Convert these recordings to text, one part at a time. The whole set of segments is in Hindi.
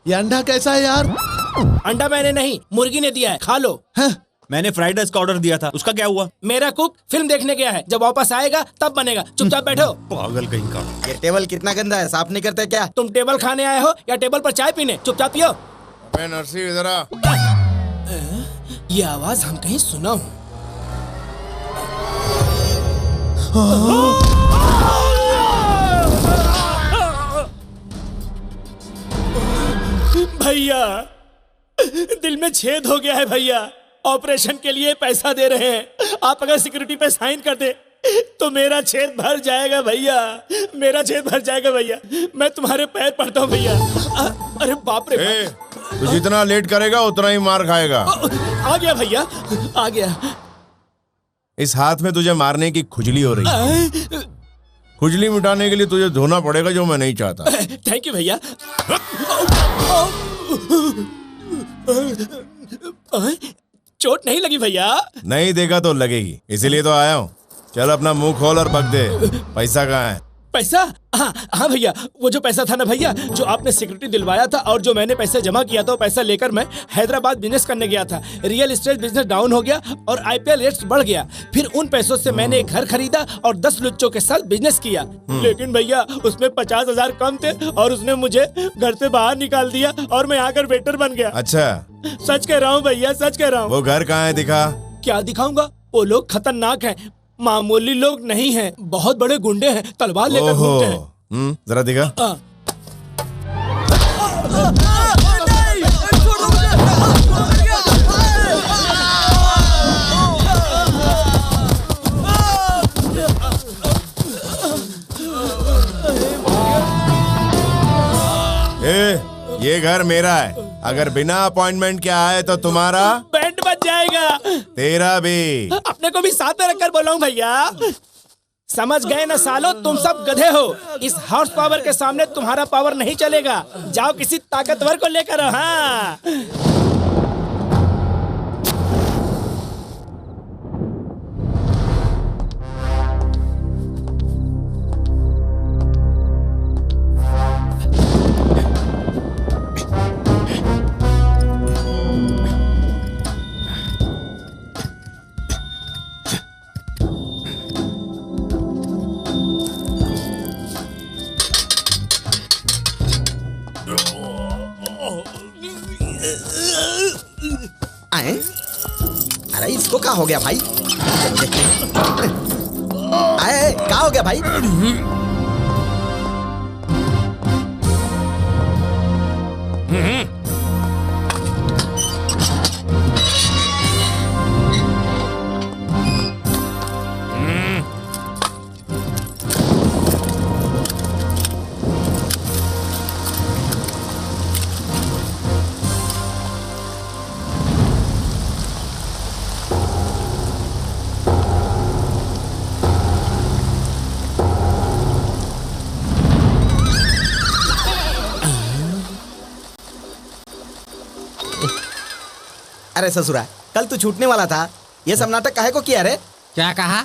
ये अंडा कैसा है यार? अंडा मैंने नहीं, मुर्गी ने दिया है, खा लो। हाँ? मैंने फ्राइड राइस का ऑर्डर दिया था, उसका क्या हुआ? मेरा कुक फिल्म देखने गया है, जब वापस आएगा तब बनेगा। चुपचाप बैठो। पागल कहीं का। ये टेबल कितना गंदा है, साफ नहीं करते क्या? तुम टेबल खाने आए हो या टेबल पर चाय पीने? चुपचाप पियो। नरसी इधर आ। ये आवाज हम कहीं सुना हूँ। भैया, दिल में छेद हो गया है भैया। ऑपरेशन के लिए पैसा दे रहे हैं, आप अगर सिक्योरिटी पे साइन कर दे तो मेरा छेद भर जाएगा भैया, मेरा छेद भर जाएगा भैया। मैं तुम्हारे पैर पड़ता हूँ भैया। अरे बाप रे बाप। तू जितना लेट करेगा उतना ही मार खाएगा। आ गया भैया, आ गया। इस हाथ में तुझे मारने की खुजली हो रही है। खुजली मिटाने के लिए तुझे धोना पड़ेगा, जो मैं नहीं चाहता। थैंक यू भैया। चोट नहीं लगी भैया? नहीं देगा तो लगेगी, इसीलिए तो आया हूँ। चल अपना मुंह खोल और पक दे। पैसा कहाँ है? पैसा? हाँ हाँ भैया, वो जो पैसा था ना भैया, जो आपने सिक्योरिटी दिलवाया था और जो मैंने पैसा जमा किया था, वो पैसा लेकर मैं हैदराबाद बिजनेस करने गया था। रियल एस्टेट बिजनेस डाउन हो गया और IPL रेट्स बढ़ गया। फिर उन पैसों से मैंने एक घर खरीदा और 10 लुच्चों के साथ बिजनेस किया। लेकिन भैया उसमें 50,000 कम थे और उसने मुझे घर से बाहर निकाल दिया और मैं आकर वेटर बन गया। अच्छा, सच कह रहा हूँ भैया, सच कह रहा हूँ। वो घर कहाँ है, दिखा। क्या दिखाऊंगा? वो लोग खतरनाक हैं, मामूली लोग नहीं हैं, बहुत बड़े गुंडे हैं, तलवार लेकर घूमते हैं। जरा दिखा। ये घर मेरा है, अगर बिना अपॉइंटमेंट के आए तो तुम्हारा बैंड बज जाएगा। तेरा भी। अपने को भी साथ में रखकर बोलाऊं भैया? समझ गए ना सालो, तुम सब गधे हो। इस हॉर्स पावर के सामने तुम्हारा पावर नहीं चलेगा। जाओ किसी ताकतवर को लेकर आओ। हाँ, अरे इसको क्या हो गया भाई? अरे क्या हो गया भाई? अरे ससुरा, कल तू छूटने वाला था, ये सब नाटक काहे को किया रे? क्या कहा?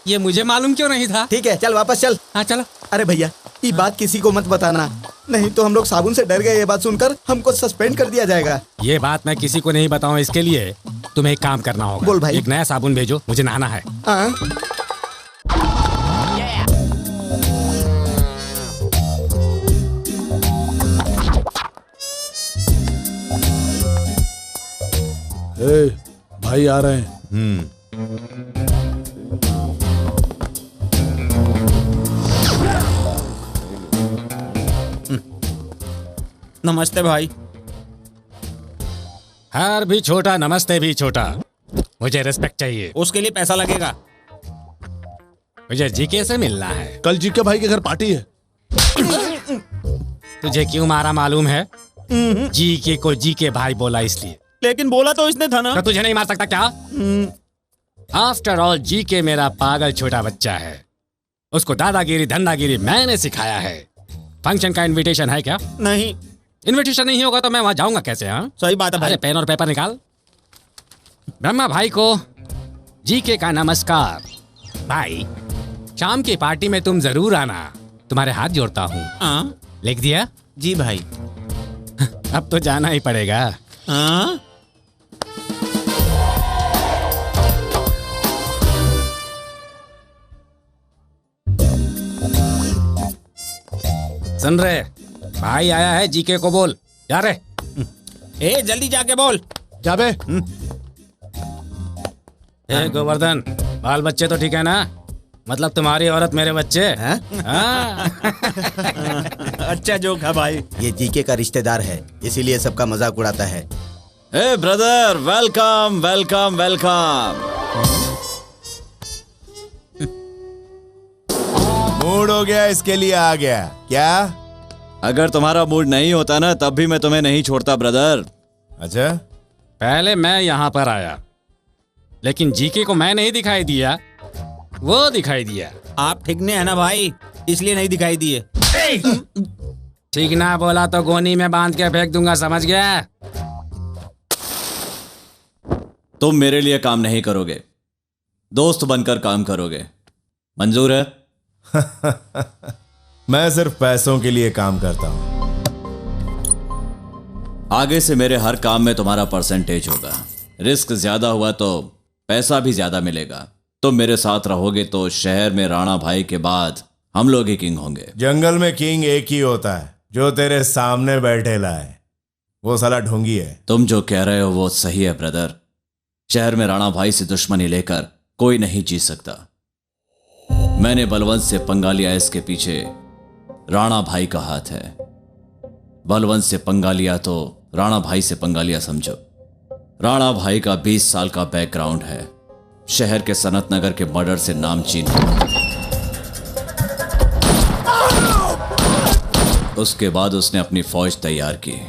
ये मुझे मालूम क्यों नहीं था? ठीक है चल वापस चल। हाँ चलो। अरे भैया, ये बात किसी को मत बताना, नहीं तो हम लोग साबुन से डर गए। ये बात सुनकर हमको सस्पेंड कर दिया जाएगा। ये बात मैं किसी को नहीं बताऊं, इसके लिए तुम्हें एक काम करना होगा। बोल भाई। एक नया साबुन भेजो, मुझे नहाना है। भाई आ रहे हैं। नमस्ते भाई। हर भी छोटा, नमस्ते भी छोटा। मुझे रिस्पेक्ट चाहिए। उसके लिए पैसा लगेगा। मुझे जीके से मिलना है। कल जीके भाई के घर पार्टी है। तुझे क्यों मारा मालूम है? जीके को जीके भाई बोला इसलिए। लेकिन बोला तो इसने था ना। तो तुझे नहीं मार सकता क्या? आफ्टर ऑल जीके मेरा पागल छोटा बच्चा है। उसको दादागिरी धंधागिरी मैंने सिखाया है। फंक्शन का इनविटेशन है क्या? नहीं। इनविटेशन नहीं होगा तो मैं वहां जाऊंगा कैसे? हाँ सही बात है भाई। अरे पेन और पेपर निकाल। ब्रह्मा भाई को जीके का नमस्कार। भाई शाम की पार्टी में तुम जरूर आना, तुम्हारे हाथ जोड़ता हूँ। हाँ लिख दिया? जी भाई। अब तो जाना ही पड़ेगा। हाँ? सुन रहे, भाई आया है, जीके को बोल। जा रे। ए जल्दी जाके बोल। जाबे ए गोवर्धन, बाल बच्चे तो ठीक है ना? मतलब तुम्हारी औरत मेरे बच्चे हैं? हाँ? अच्छा जोक है भाई। ये जीके का रिश्तेदार है, इसीलिए सबका मजाक उड़ाता है। ए brother, welcome welcome welcome. Mood हो गया इसके लिए आ गया क्या? अगर तुम्हारा मूड नहीं होता ना तब भी मैं तुम्हें नहीं छोड़ता ब्रदर। अच्छा, पहले मैं यहाँ पर आया, लेकिन जीके को मैं नहीं दिखाई दिया, वो दिखाई दिया। आप ठीक नहीं है ना भाई, इसलिए नहीं दिखाई दिए। ठीक ना बोला तो गोनी में बांध के फेंक दूंगा, समझ गया? तुम मेरे लिए काम नहीं करोगे, दोस्त बनकर काम करोगे। मंजूर है? मैं सिर्फ पैसों के लिए काम करता हूं। आगे से मेरे हर काम में तुम्हारा परसेंटेज होगा। रिस्क ज्यादा हुआ तो पैसा भी ज्यादा मिलेगा। तुम मेरे साथ रहोगे तो शहर में राणा भाई के बाद हम लोग ही किंग होंगे। जंगल में किंग एक ही होता है, जो तेरे सामने बैठेला है। वो साला ढोंगी है। तुम जो कह रहे हो वो सही है ब्रदर। शहर में राणा भाई से दुश्मनी लेकर कोई नहीं जीत सकता। मैंने बलवंत से पंगा लिया, इसके पीछे राणा भाई का हाथ है। बलवंत से पंगा लिया तो राणा भाई से पंगा लिया समझो। राणा भाई का 20 साल का बैकग्राउंड है। शहर के सनत नगर के मर्डर से नामचीन है। उसके बाद उसने अपनी फौज तैयार की।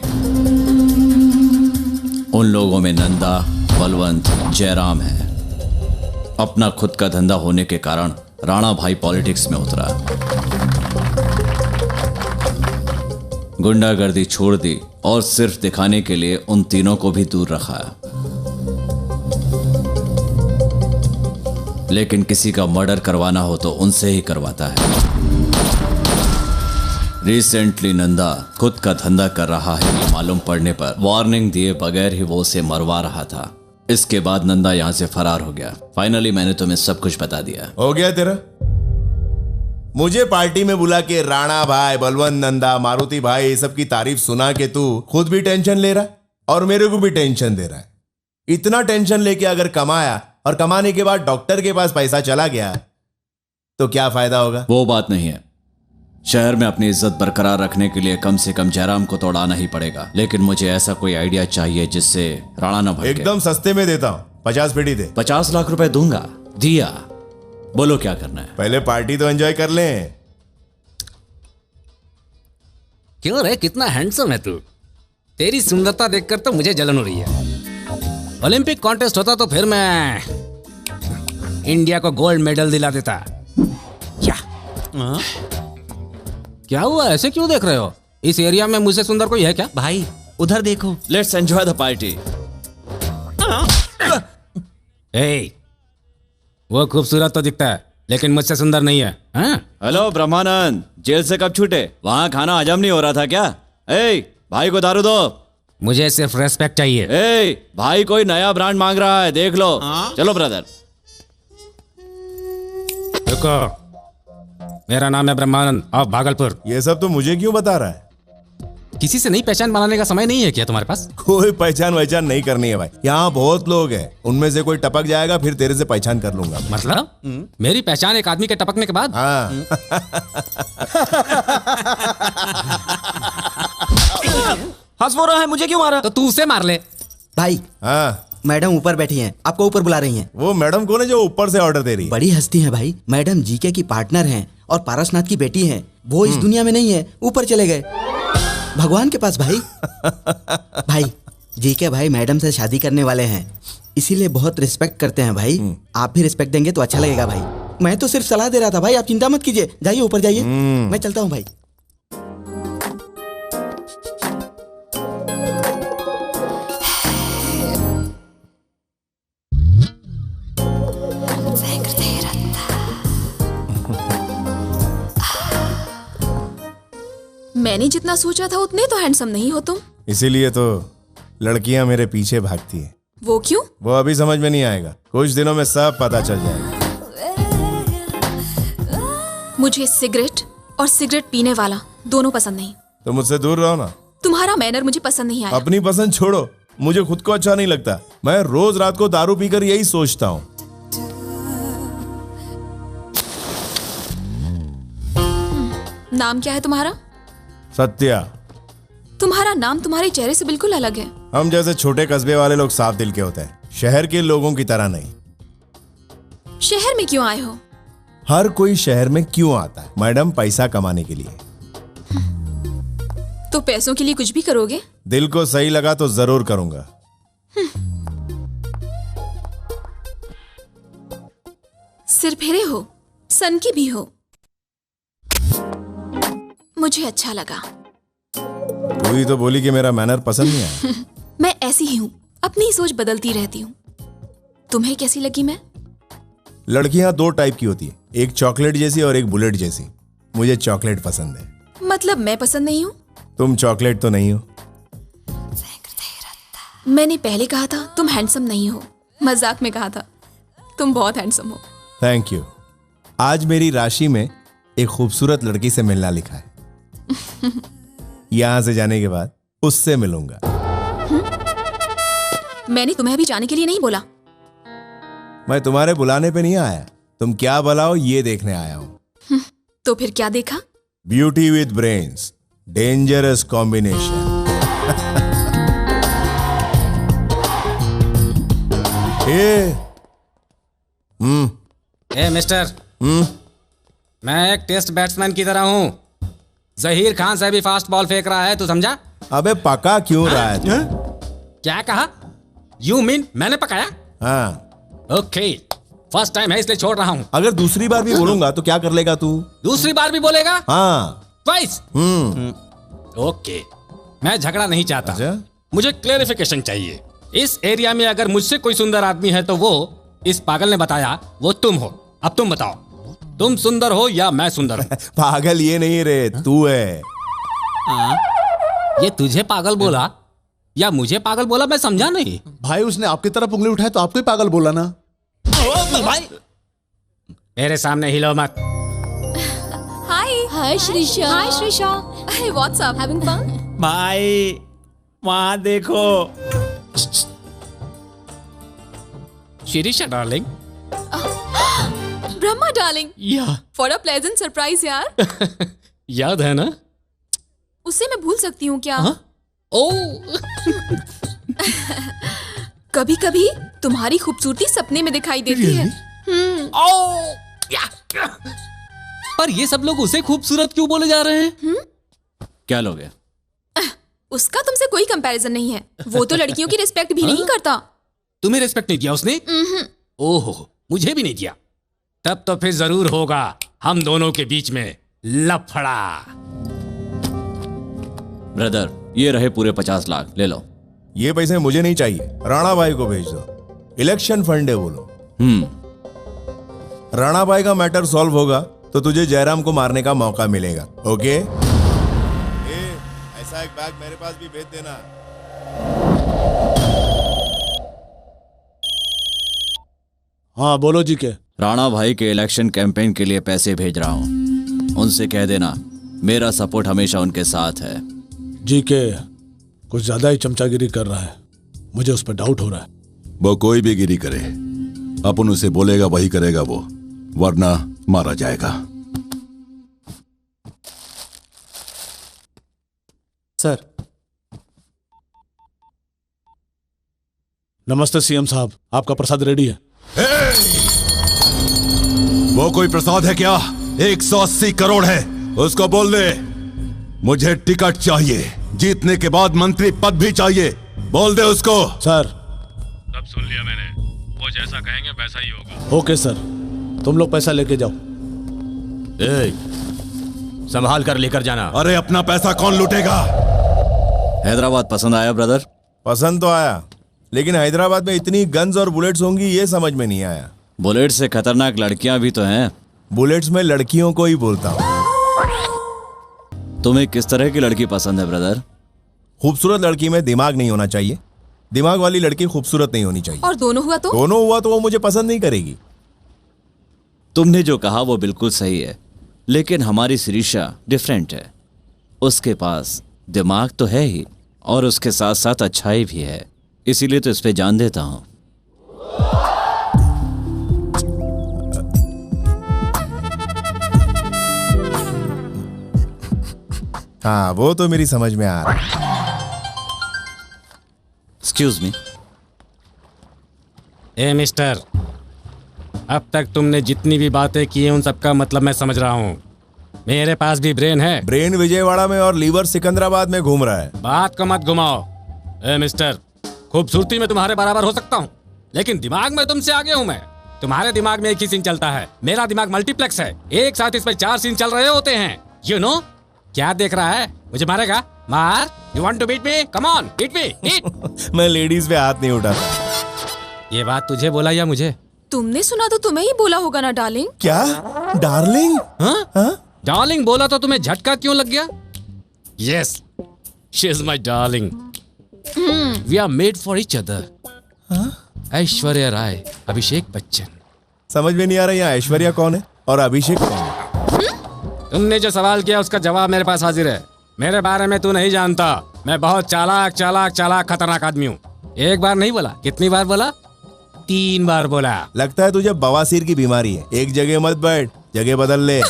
उन लोगों में नंदा, बलवंत, जयराम है। अपना खुद का धंधा होने के कारण राणा भाई पॉलिटिक्स में उतरा। गुंडागर्दी छोड़ दी और सिर्फ दिखाने के लिए उन तीनों को भी दूर रखा। लेकिन किसी का मर्डर करवाना हो तो उनसे ही करवाता है। रिसेंटली नंदा खुद का धंधा कर रहा है, ये मालूम पड़ने पर वार्निंग दिए बगैर ही वो उसे मरवा रहा था। इसके बाद नंदा यहां से फरार हो गया। फाइनली मैंने तुम्हें सब कुछ बता दिया। हो गया तेरा? मुझे पार्टी में बुला के राणा भाई, बलवंत, नंदा, मारुति भाई ये सब की तारीफ सुना के तू खुद भी टेंशन ले रहा है और मेरे को भी टेंशन दे रहा है। इतना टेंशन लेके अगर कमाया और कमाने के बाद डॉक्टर के पास पैसा चला गया तो क्या फायदा होगा? वो बात नहीं है। शहर में अपनी इज्जत बरकरार रखने के लिए कम से कम जयराम को तो उड़ाना ही पड़ेगा। लेकिन मुझे ऐसा कोई आइडिया चाहिए जिससे राणा न भड़के। एकदम सस्ते में देता हूँ, 50 पेटी दे। 50 लाख रुपए दूंगा। दिया। बोलो क्या करना है? पहले पार्टी तो एंजॉय कर लें। क्यों रे, कितना हैंडसम है तू। तेरी सुंदरता देखकर तो मुझे जलन हो रही है। ओलंपिक कॉन्टेस्ट होता तो फिर मैं इंडिया को गोल्ड मेडल दिला देता। क्या? क्या हुआ, ऐसे क्यों देख रहे हो? इस एरिया में मुझसे सुंदर कोई है क्या? भाई उधर देखो। Let's enjoy the party. ए, वो खूबसूरत तो दिखता है लेकिन मुझसे सुंदर नहीं है। हाँ? हेलो ब्रह्मानंद, जेल से कब छूटे? वहां खाना हजम नहीं हो रहा था क्या? ए भाई को दारू दो। मुझे सिर्फ रेस्पेक्ट चाहिए। ए भाई कोई नया ब्रांड मांग रहा है, देख लो। चलो ब्रदर। रुको, मेरा नाम है ब्रह्मानंद ऑफ भागलपुर। ये सब तो मुझे क्यों बता रहा है? किसी से नई पहचान बनाने का समय नहीं है क्या तुम्हारे पास? कोई पहचान वहचान नहीं करनी है भाई। यहाँ बहुत लोग हैं, उनमें से कोई टपक जाएगा फिर तेरे से पहचान कर लूंगा। मतलब मेरी पहचान एक आदमी के टपकने के बाद? हाँ। हंस वो रहा है, मुझे क्यों मारा? तो तू उसे मार ले। भाई हाँ, मैडम ऊपर बैठी हैं, आपको ऊपर बुला रही हैं। वो मैडम कौन है जो ऊपर से ऑर्डर दे रही है? बड़ी हस्ती हैं भाई, मैडम जीके की पार्टनर हैं और पारसनाथ की बेटी हैं। वो इस दुनिया में नहीं है, ऊपर चले गए भगवान के पास। भाई भाई जीके भाई मैडम से शादी करने वाले हैं, इसीलिए बहुत रिस्पेक्ट करते हैं भाई। आप भी रिस्पेक्ट देंगे तो अच्छा लगेगा भाई। मैं तो सिर्फ सलाह दे रहा था भाई, आप चिंता मत कीजिए। जाइए ऊपर जाइए, मैं चलता हूँ भाई। मैंने जितना सोचा था उतने तो हैंडसम नहीं हो तुम। इसीलिए तो लड़कियां मेरे पीछे भागती हैं। वो क्यों? वो अभी समझ में नहीं आएगा, कुछ दिनों में सब पता चल जाएगा। मुझे सिगरेट और सिगरेट पीने वाला दोनों पसंद नहीं। तो मुझसे दूर रहो ना। तुम्हारा मैनर मुझे पसंद नहीं आया। अपनी पसंद छोड़ो, मुझे खुद को अच्छा नहीं लगता। मैं रोज रात को दारू पीकर यही सोचता हूँ। नाम क्या है तुम्हारा? सत्या। तुम्हारा नाम तुम्हारे चेहरे से बिल्कुल अलग है। हम जैसे छोटे कस्बे वाले लोग साफ दिल के होते हैं, शहर के लोगों की तरह नहीं। शहर में क्यों आए हो? हर कोई शहर में क्यों आता है मैडम? पैसा कमाने के लिए। तो पैसों के लिए कुछ भी करोगे? दिल को सही लगा तो जरूर करूंगा। सिर फेरे हो, सन की भी हो, मुझे अच्छा लगा। तू ही तो बोली कि मेरा मैनर पसंद नहीं आया। मैं ऐसी ही हूँ, अपनी सोच बदलती रहती हूँ। तुम्हें कैसी लगी मैं? लड़कियां दो टाइप की होती है, एक चॉकलेट जैसी और एक बुलेट जैसी। मुझे चॉकलेट पसंद है। मतलब मैं पसंद नहीं हूँ? तुम चॉकलेट तो नहीं हो। मैंने पहले कहा था तुम हैंडसम नहीं हो, मजाक में कहा था। तुम बहुत हैंडसम हो। Thank you. आज मेरी राशि में एक खूबसूरत लड़की से मिलना लिखा है। यहां से जाने के बाद उससे मिलूंगा। मैंने तुम्हें अभी जाने के लिए नहीं बोला। मैं तुम्हारे बुलाने पे नहीं आया, तुम क्या बुलाओ ये देखने आया हूं। तो फिर क्या देखा? Beauty with brains, dangerous combination. A mister, मैं एक टेस्ट बैट्समैन की तरह हूँ। जहीर खान से भी फास्ट बॉल फेंक रहा है, तू समझा? अबे पका क्यों रहा है तू? क्या कहा? यू मीन मैंने पकाया? हाँ। ओके, फर्स्ट टाइम है इसलिए छोड़ रहा हूँ। अगर दूसरी बार भी बोलूंगा तो क्या कर लेगा तू? दूसरी बार भी बोलेगा? हाँ। ट्वाइस? ओके, मैं झगड़ा नहीं चाहता। अच्छा? मुझे क्लेरिफिकेशन चाहिए। इस एरिया में अगर मुझसे कोई सुंदर आदमी है तो वो इस पागल ने बताया वो तुम हो। अब तुम बताओ, तुम सुंदर हो या मैं सुंदर हूँ? पागल ये नहीं रे, तू है। ये तुझे पागल बोला या मुझे पागल बोला, मैं समझा नहीं। भाई उसने आपकी तरफ उंगली उठाई तो आपको ही पागल बोला ना। भाई मेरे सामने हिलो मत। हाय श्रीशा। हाय Shrisha. Hey, what's up? Having fun? भाई वहां देखो। शिरीषा डार्लिंग। ब्रह्मा डार्लिंग। या For a pleasant surprise यार। याद है ना? उससे मैं भूल सकती हूँ क्या? ओ कभी कभी तुम्हारी खूबसूरती सपने में दिखाई देती है। पर ये सब लोग उसे खूबसूरत क्यों बोले जा रहे हैं? क्या लोगे? उसका तुमसे कोई कंपैरिजन नहीं है। वो तो लड़कियों की रिस्पेक्ट भी नहीं करता। तुम्हें रिस्पेक्ट नहीं दिया उसने? ओहो, मुझे भी नहीं दिया। तब तो फिर जरूर होगा हम दोनों के बीच में लफड़ा। ब्रदर, ये रहे पूरे 50 लाख, ले लो। ये पैसे मुझे नहीं चाहिए, राणा भाई को भेज दो। इलेक्शन फंड है बोलो। राणा भाई का मैटर सॉल्व होगा तो तुझे जयराम को मारने का मौका मिलेगा। ओके? ऐसा एक बैग मेरे पास भी भेज देना। हाँ बोलो जी के। राणा भाई के इलेक्शन कैंपेन के लिए पैसे भेज रहा हूं, उनसे कह देना मेरा सपोर्ट हमेशा उनके साथ है। जी के कुछ ज्यादा ही चमचागिरी कर रहा है, मुझे उस पर डाउट हो रहा है। वो कोई भी गिरी करे, अपन उसे बोलेगा वही करेगा वो, वरना मारा जाएगा। सर। नमस्ते सीएम साहब, आपका प्रसाद रेडी है। वो कोई प्रसाद है क्या? 180 करोड़ है, उसको बोल दे मुझे टिकट चाहिए, जीतने के बाद मंत्री पद भी चाहिए, बोल दे उसको। सर सब सुन लिया मैंने, वो जैसा कहेंगे वैसा ही होगा। ओके सर, तुम लोग पैसा लेके जाओ। संभाल कर लेकर जाना। अरे अपना पैसा कौन लूटेगा? हैदराबाद पसंद आया ब्रदर? पसंद तो आया, लेकिन हैदराबाद में इतनी गन्स और बुलेट्स होंगी ये समझ में नहीं आया। बुलेट से खतरनाक लड़कियां भी तो हैं। बुलेट्स में लड़कियों को ही बोलता हूँ। तुम्हें किस तरह की लड़की पसंद है ब्रदर? खूबसूरत लड़की में दिमाग नहीं होना चाहिए, दिमाग वाली लड़की खूबसूरत नहीं होनी चाहिए। और दोनों हुआ तो? दोनों हुआ तो वो मुझे पसंद नहीं करेगी। तुमने जो कहा वो बिल्कुल सही है, लेकिन हमारी शिरीषा डिफरेंट है। उसके पास दिमाग तो है ही और उसके साथ साथ अच्छाई भी है, इसीलिए तो इस पे जान देता हूं। हाँ, वो तो मेरी समझ में आ रहा है। Excuse me. ए मिस्टर, अब तक तुमने जितनी भी बातें की हैं उन सबका मतलब मैं समझ रहा हूँ। मेरे पास भी ब्रेन है। ब्रेन विजयवाड़ा में और लीवर सिकंदराबाद में घूम रहा है। बात को मत घुमाओ। ए मिस्टर, खूबसूरती में तुम्हारे बराबर हो सकता हूँ, लेकिन दिमाग में तुमसे आगे हूँ मैं। तुम्हारे दिमाग में एक ही सीन चलता है, मेरा दिमाग मल्टीप्लेक्स है। एक साथ इस पर 4 सीन चल रहे होते हैं। You know? क्या देख रहा है? मुझे मारेगा? मार। You want to beat me? Come on, beat me, beat. मैं लेडीज पे हाथ नहीं उठाता। ये बात तुझे बोला या मुझे? तुमने सुना तो तुम्हें ही बोला होगा ना डार्लिंग। क्या? डार्लिंग? हाँ? डार्लिंग बोला तो तुम्हें झटका क्यों लग गया? Yes, she is my darling. We are made for each other. Aishwarya Rai, Abhishek Bachchan. समझ में नहीं आ रहा यहाँ ऐश्वर्या कौन है और अभिषेक कौन है? तुमने जो सवाल किया उसका जवाब मेरे पास हाजिर है। मेरे बारे में तू नहीं जानता। मैं बहुत चालाक चालाक चालाक खतरनाक आदमी हूँ। एक बार नहीं बोला, कितनी बार बोला? 3 बार बोला। लगता है तुझे बवासीर की बीमारी है। एक जगह मत बैठ, जगह बदल ले।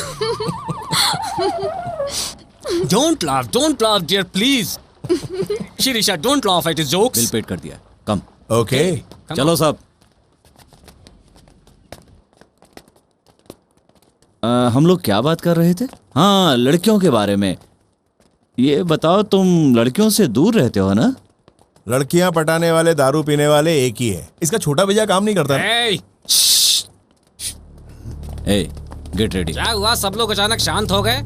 Don't laugh, dear, please. Shirisha, don't laugh at his jokes. Bill paid कर दिया, कम। ओके, चलो सब। हम लोग क्या बात कर रहे थे? हाँ, लड़कियों के बारे में। ये बताओ, तुम लड़कियों से दूर रहते हो ना? लड़कियां पटाने वाले, दारू पीने वाले एक ही है। इसका छोटा भैया काम नहीं करता। ए, गेट रेडी। क्या हुआ? सब लोग अचानक शांत हो गए?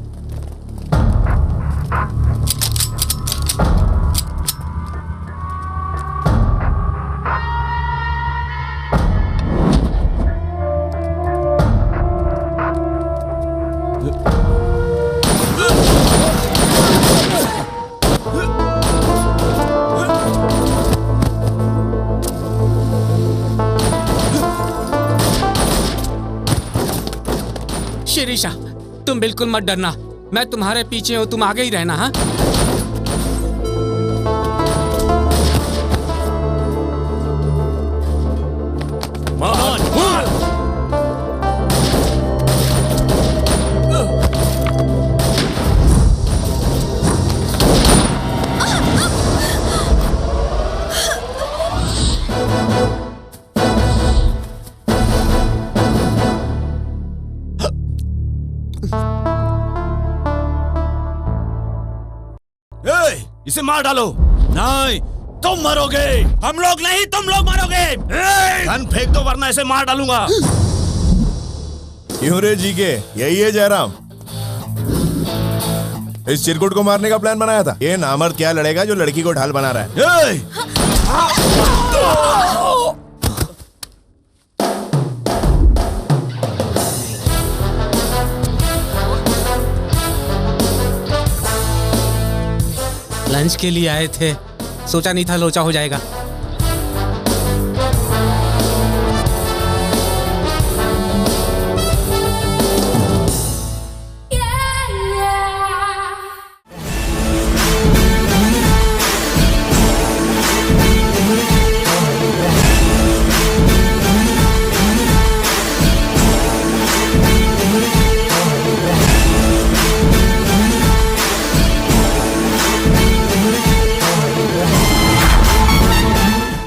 शिरीषा, तुम बिल्कुल मत डरना, मैं तुम्हारे पीछे हूँ, तुम आगे ही रहना। हाँ, इसे मार डालो। नहीं, तुम मरोगे। हम लोग नहीं, तुम लोग मरोगे। गन फेंक दो वरना इसे मार डालूंगा। क्यों रे जी के, यही है जयराम? इस चिरकुट को मारने का प्लान बनाया था। ये नामर्द क्या लड़ेगा जो लड़की को ढाल बना रहा है? लंच के लिए आए थे, सोचा नहीं था लोचा हो जाएगा।